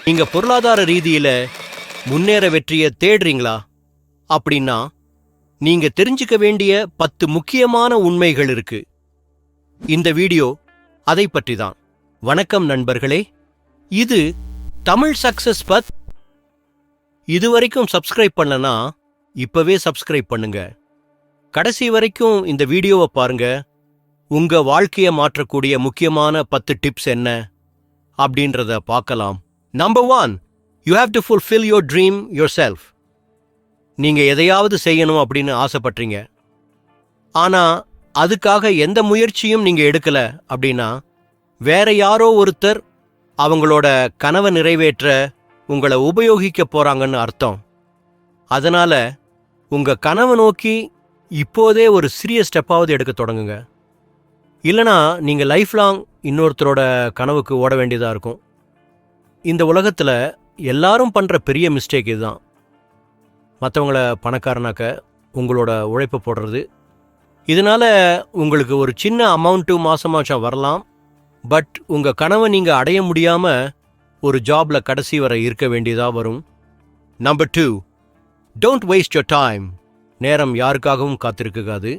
நீங்க பொருளாதார ரீதியில முன்னேற வெற்றியை தேடுறீங்களா அப்படின்னா நீங்க தெரிஞ்சுக்க வேண்டிய 10 முக்கியமான உண்மைகள் இருக்கு. இந்த வீடியோ அதை பற்றி தான். வணக்கம் நண்பர்களே, இது தமிழ் சக்சஸ் பத். இதுவரைக்கும் சப்ஸ்கிரைப் பண்ணலனா இப்பவே சப்ஸ்கிரைப் பண்ணுங்க. கடைசி வரைக்கும் இந்த வீடியோவை பாருங்க. உங்க வாழ்க்கையை மாற்றக்கூடிய முக்கியமான 10 டிப்ஸ் என்ன அப்படின்றத பார்க்கலாம். Number 1, you have to fulfil your dream your self. நீங்க எதையாவது செய்யணும் அப்படின்னு ஆசைப்பட்றீங்க, ஆனா அதுக்காக எந்த முயற்சியும் நீங்க எடுக்கல அப்படின்னா வேற யாரோ ஒருத்தர் அவங்களோட கனவை நிறைவேற்ற உங்களை உபயோகிக்க போறாங்கன்னு அர்த்தம். அதனால உங்க கனவை நோக்கி இப்போதே ஒரு சிறிய ஸ்டெப்பாவது எடுக்க தொடங்குங்க. இல்லனா நீங்க லைஃப் லாங் இன்னொருத்தரோட கனவுக்கு ஓட வேண்டியதா இருக்கும். இந்த உலகத்துல எல்லாரும் பண்ற பெரிய மிஸ்டேக் இதுதான். மற்றவங்கள பணக்காரனாக்க உங்களோட உழைப்பை போடுறது. இதனால உங்களுக்கு ஒரு சின்ன அமௌண்ட்டு மாசமாச்சும் வரலாம், பட் உங்க கனவை நீங்க அடைய முடியாம ஒரு ஜாப்ல கடைசி வரை இருக்க வேண்டியதா வரும். Number 2, don't waste your time. நேரம் யாருக்காகவும் காத்திருக்காது.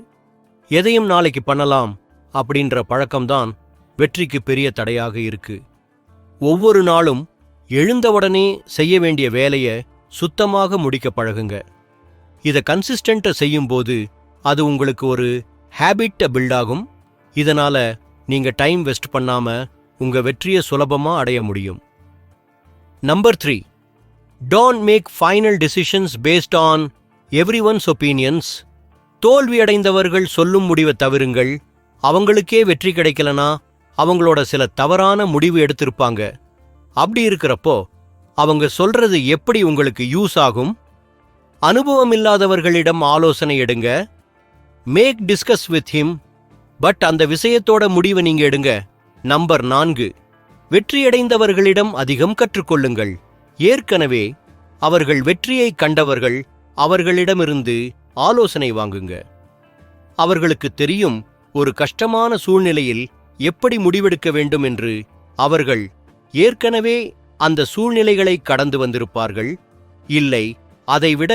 எதையும் நாளைக்கு பண்ணலாம் அப்படின்ற பழக்கம்தான் வெற்றிக்கு பெரிய தடையாக இருக்கு. ஒவ்வொரு நாளும் எழுந்தவுடனே செய்ய வேண்டிய வேலையை சுத்தமாக முடிக்க பழகுங்க. இதை கன்சிஸ்டண்டா செய்யும்போது அது உங்களுக்கு ஒரு ஹேபிட்டை பில்ட் ஆகும். இதனால நீங்க டைம் வேஸ்ட் பண்ணாம உங்க வெற்றியை சுலபமா அடைய முடியும். Number 3, don't make final decisions based on everyone's opinions. தோல்வியடைந்தவர்கள் சொல்லும் முடிவை தவிருங்கள். அவங்களுக்கே வெற்றி கிடைக்கலனா அவங்களோட சில தவறான முடிவு எடுத்திருப்பாங்க. அப்படி இருக்கிறப்போ அவங்க சொல்றது எப்படி உங்களுக்கு யூஸ் ஆகும்? அனுபவம் இல்லாதவர்களிடம் ஆலோசனை எடுங்க. Make discuss with him, but அந்த விஷயத்தோட முடிவை நீங்க எடுங்க. நம்பர் 4, வெற்றியடைந்தவர்களிடம் அதிகம் கற்றுக்கொள்ளுங்கள். ஏற்கனவே அவர்கள் வெற்றியை கண்டவர்கள், அவர்களிடமிருந்து ஆலோசனை வாங்குங்க. அவர்களுக்கு தெரியும் ஒரு கஷ்டமான சூழ்நிலையில் எப்படி முடிவெடுக்க வேண்டும் என்று. அவர்கள் ஏற்கனவே அந்த சூழ்நிலைகளை கடந்து வந்திருப்பார்கள், இல்லை அதைவிட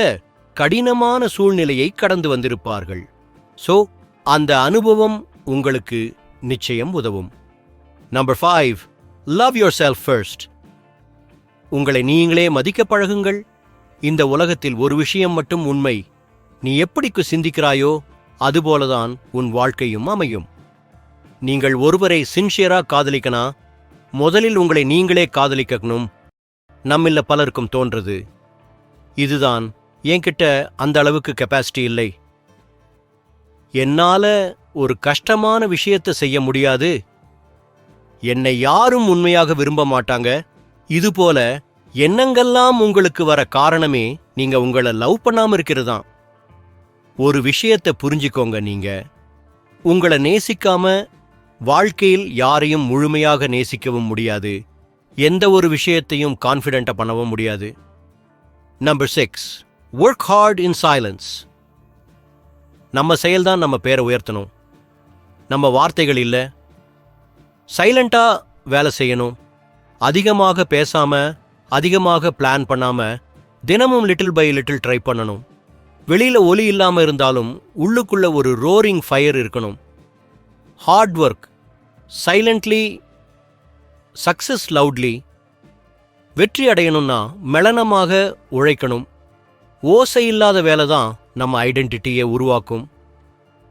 கடினமான சூழ்நிலையை கடந்து வந்திருப்பார்கள். சோ அந்த அனுபவம் உங்களுக்கு நிச்சயம் உதவும். Number 5, love your self first. உங்களை நீங்களே மதிக்க பழகுங்கள். இந்த உலகத்தில் ஒரு விஷயம் மட்டும் உண்மை, நீ எப்படி சிந்திக்கிறாயோ அதுபோலதான் உன் வாழ்க்கையும் அமையும். நீங்கள் ஒருவரை சின்சியரா காதலிக்கனா முதலில் உங்களை நீங்களே காதலிக்கணும். நம்மில்ல பலருக்கும் தோன்றது, இதுதான் என்கிட்ட அந்த அளவுக்கு கெப்பாசிட்டி இல்லை, என்னால ஒரு கஷ்டமான விஷயத்தை செய்ய முடியாது, என்னை யாரும் உண்மையாக விரும்ப மாட்டாங்க. இதுபோல எண்ணங்கள்லாம் உங்களுக்கு வர காரணமே நீங்க உங்களை லவ் பண்ணாம இருக்கிறதுதான். ஒரு விஷயத்தை புரிஞ்சுக்கோங்க, நீங்க உங்களை நேசிக்காம வாழ்க்கையில் யாரையும் முழுமையாக நேசிக்கவும் முடியாது, எந்த ஒரு விஷயத்தையும் கான்ஃபிடென்ட்டா பண்ணவும் முடியாது. நம்பர் 6, ஒர்க் ஹார்ட் இன் சைலன்ஸ். நம்ம செயல்தான் நம்ம பேரை உயர்த்தணும், நம்ம வார்த்தைகள் இல்லை. சைலண்டா வேலை செய்யணும். அதிகமாக பேசாம, அதிகமாக பிளான் பண்ணாம, தினமும் லிட்டில் பை லிட்டில் ட்ரை பண்ணணும். வெளியில ஒலி இல்லாம இருந்தாலும் உள்ளுக்குள்ள ஒரு ரோரிங் ஃபயர் இருக்கணும். Hard work silently, success loudly. வெற்றி அடையணும்னா மெளனமாக உழைக்கணும். ஓசை இல்லாத வேலை தான் நம்ம ஐடென்டிட்டியை உருவாக்கும்.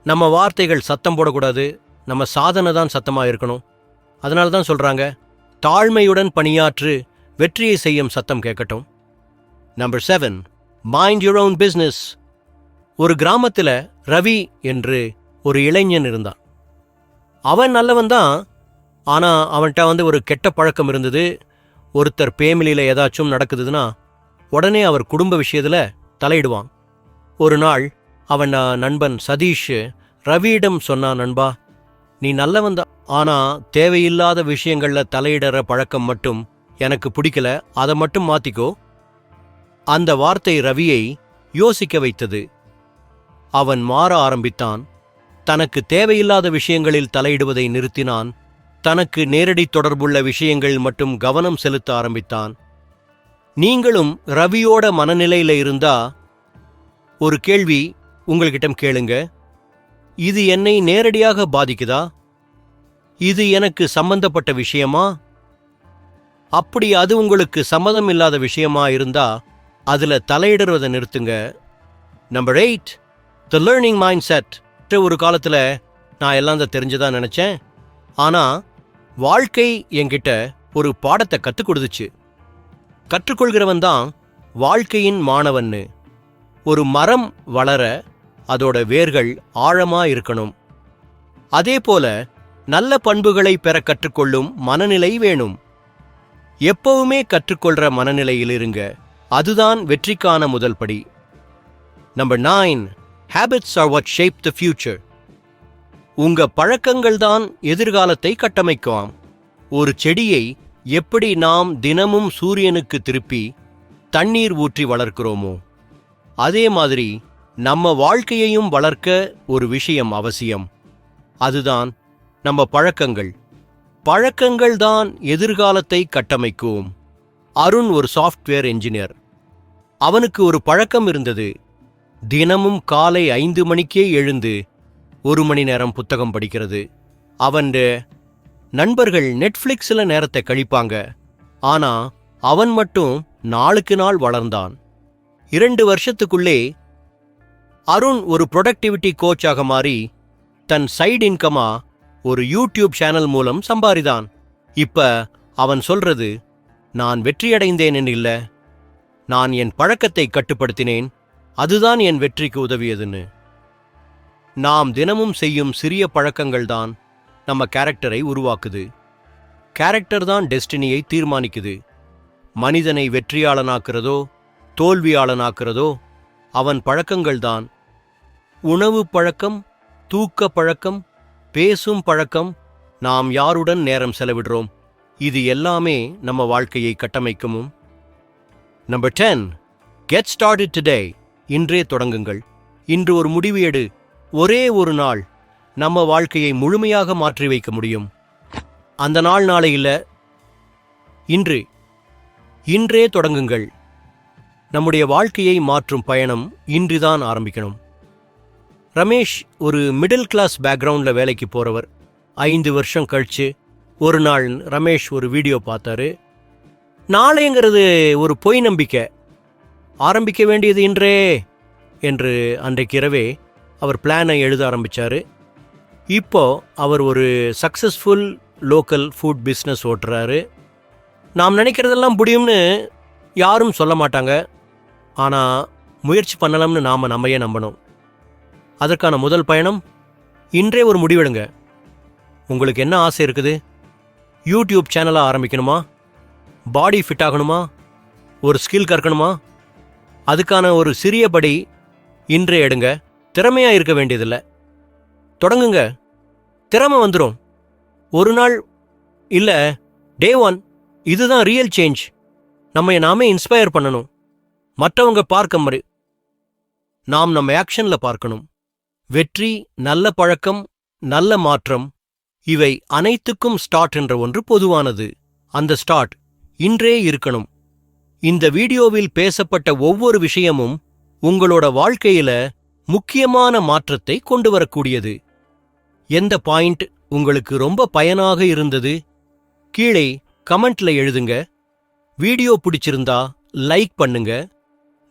நம்ம வார்த்தைகள் சத்தம் போடக்கூடாது, நம்ம சாதனை தான் சத்தமா இருக்கணும். அதனால தான் சொல்றாங்க, தாழ்மையுடன் பணியாற்று, வெற்றியை செய்யும் சத்தம் கேட்கட்டும். Number 7, mind your own business. ஒரு கிராமத்தில் ரவி என்று ஒரு இளைஞன் இருந்தான். அவன் நல்லவன் தான், ஆனா அவன்கிட்ட ஒரு கெட்ட பழக்கம் இருந்தது. ஒருத்தர் பேமிலியில ஏதாச்சும் நடக்குதுன்னா உடனே அவர் குடும்ப விஷயத்துல தலையிடுவான். ஒரு நாள் அவன் நண்பன் சதீஷ் ரவியிடம் சொன்னான், நண்பா, நீ நல்லவன் தான், ஆனா தேவையில்லாத விஷயங்கள்ல தலையிடுற பழக்கம் மட்டும் எனக்கு பிடிக்கல, அதை மட்டும் மாத்திக்கோ. அந்த வார்த்தை ரவியை யோசிக்க வைத்தது. அவன் மாற ஆரம்பித்தான். தனக்கு தேவையில்லாத விஷயங்களில் தலையிடுவதை நிறுத்தினான். தனக்கு நேரடி தொடர்புள்ள விஷயங்கள் மட்டும் கவனம் செலுத்த ஆரம்பித்தான். நீங்களும் ரவியோட மனநிலையில இருந்தா ஒரு கேள்வி உங்கள்கிட்ட கேளுங்க. இது என்னை நேரடியாக பாதிக்குதா? இது எனக்கு சம்பந்தப்பட்ட விஷயமா? அப்படி அது உங்களுக்கு சம்மதம் இல்லாத விஷயமா இருந்தா அதுல தலையிடுறதை நிறுத்துங்க. Number 8, the learning mind set. ஒரு காலத்துல நான் எல்லாம் தெரிஞ்சதா நினைச்சேன். ஆனா வாழ்க்கை என்கிட்ட ஒரு பாடத்தை கற்றுக் கொடுத்துச்சு. கற்றுக்கொள்கிறவன் தான் வாழ்க்கையின் மாணவன்னு. ஒரு மரம் வளர அதோட வேர்கள் ஆழமா இருக்கணும். அதே போல நல்ல பண்புகளை பெற கற்றுக்கொள்ளும் மனநிலை வேணும். எப்பவுமே கற்றுக்கொள்ற மனநிலையில் இருங்க. அதுதான் வெற்றிக்கான முதல் படி. Number 9, habits are what shape the future. உங்க பழக்கங்கள் தான் எதிர்காலத்தை கட்டமைக்கும். ஒரு செடியை எப்படி நாம் தினமும் சூரியனுக்கு திருப்பி தண்ணீர் ஊற்றி வளர்க்கிறோமோ அதே மாதிரி நம்ம வாழ்க்கையையும் வளர்க்க ஒரு விஷயம் அவசியம். அதுதான் நம்ம பழக்கங்கள். பழக்கங்கள் தான் எதிர்காலத்தை கட்டமைக்கும். அருண் ஒரு சாஃப்ட்வேர் என்ஜினியர். அவனுக்கு ஒரு பழக்கம் இருந்தது. தினமும் காலை 5 மணிக்கே எழுந்து 1 மணி நேரம் புத்தகம் படிக்கிறது. அவன் நண்பர்கள் நெட்ஃப்ளிக்ஸில் நேரத்தை கழிப்பாங்க. ஆனா அவன் மட்டும் நாளுக்கு நாள் வளர்ந்தான். 2 வருஷத்துக்குள்ளே அருண் ஒரு ப்ரொடக்டிவிட்டி கோச்சாக மாறி தன் சைடு இன்கமா ஒரு யூடியூப் சேனல் மூலம் சம்பாரிதான். இப்ப அவன் சொல்றது, நான் வெற்றியடைந்தேன் இல்ல, நான் என் பழக்கத்தை கட்டுப்படுத்தினேன், அதுதான் என் வெற்றிக்கு உதவியதுன்னு. நாம் தினமும் செய்யும் சிறிய பழக்கங்கள்தான் நம்ம கேரக்டரை உருவாக்குது. கேரக்டர் தான் டெஸ்டினியை தீர்மானிக்குது. மனிதனை வெற்றியாளனாக்குறதோ தோல்வியாளனாக்குறதோ அவன் பழக்கங்கள்தான். உணவு பழக்கம், தூக்க பழக்கம், பேசும் பழக்கம், நாம் யாருடன் நேரம் செலவிடுறோம், இது எல்லாமே நம்ம வாழ்க்கையை கட்டமைக்கும். Number 10, get started today. இன்றே தொடங்குங்கள். இன்று ஒரு முடிவு எடு. ஒரே ஒரு நாள் நம்ம வாழ்க்கையை முழுமையாக மாற்றி வைக்க முடியும். அந்த நாள் நாளை இல்ல, இன்றே தொடங்குங்கள். நம்முடைய வாழ்க்கையை மாற்றும் பயணம் இன்றுதான் ஆரம்பிக்கணும். ரமேஷ் ஒரு மிடில் கிளாஸ் பேக்ரவுண்டில் வேலைக்கு போகிறவர். 5 வருஷம் கழிச்சு ஒரு நாள் ரமேஷ் ஒரு வீடியோ பார்த்தாரு. நாளைங்கிறது ஒரு பொய் நம்பிக்கை, ஆரம்பிக்க வேண்டியது இன்றே என்று அன்றைக்கு இரவே அவர் பிளானை எழுத ஆரம்பித்தார். இப்போ அவர் ஒரு சக்ஸஸ்ஃபுல் லோக்கல் ஃபுட் பிஸ்னஸ் ஓட்டுறாரு. நாம் நினைக்கிறதெல்லாம் முடியும்னு யாரும் சொல்ல மாட்டாங்க. ஆனால் முயற்சி பண்ணலாம்னு நாம் நம்மையே நம்பணும். அதற்கான முதல் பயணம் இன்றே ஒரு முடிவெடுங்க. உங்களுக்கு என்ன ஆசை இருக்குது? யூடியூப் சேனலாக ஆரம்பிக்கணுமா? பாடி ஃபிட் ஆகணுமா? ஒரு ஸ்கில் கற்கணுமா? அதுக்கான ஒரு சிறிய படி இன்றே எடுங்க. திறமையாக இருக்க வேண்டியதில்லை, தொடங்குங்க. திறமை வந்துடும். ஒரு நாள் இல்லை, டே 1. இதுதான் ரியல் சேஞ்ச். நாமே இன்ஸ்பயர் பண்ணணும். மற்றவங்க பார்க்க மாதிரி நாம் நம்ம ஆக்ஷனில் பார்க்கணும். வெற்றி, நல்ல பழக்கம், நல்ல மாற்றம், இவை அனைத்துக்கும் ஸ்டார்ட் என்ற ஒன்று பொதுவானது. அந்த ஸ்டார்ட் இன்றே இருக்கணும். இந்த வீடியோவில் பேசப்பட்ட ஒவ்வொரு விஷயமும் உங்களோட வாழ்க்கையில முக்கியமான மாற்றத்தை கொண்டு வரக்கூடியது. எந்த பாயிண்ட் உங்களுக்கு ரொம்ப பயனாக இருந்தது? கீழே கமெண்ட்ல எழுதுங்க. வீடியோ பிடிச்சிருந்தா லைக் பண்ணுங்க,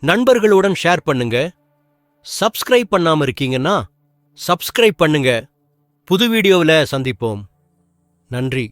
நண்பர்களுடன் ஷேர் பண்ணுங்க. சப்ஸ்கிரைப் பண்ணாம இருக்கீங்கன்னா சப்ஸ்கிரைப் பண்ணுங்க. புது வீடியோவில் சந்திப்போம். நன்றி.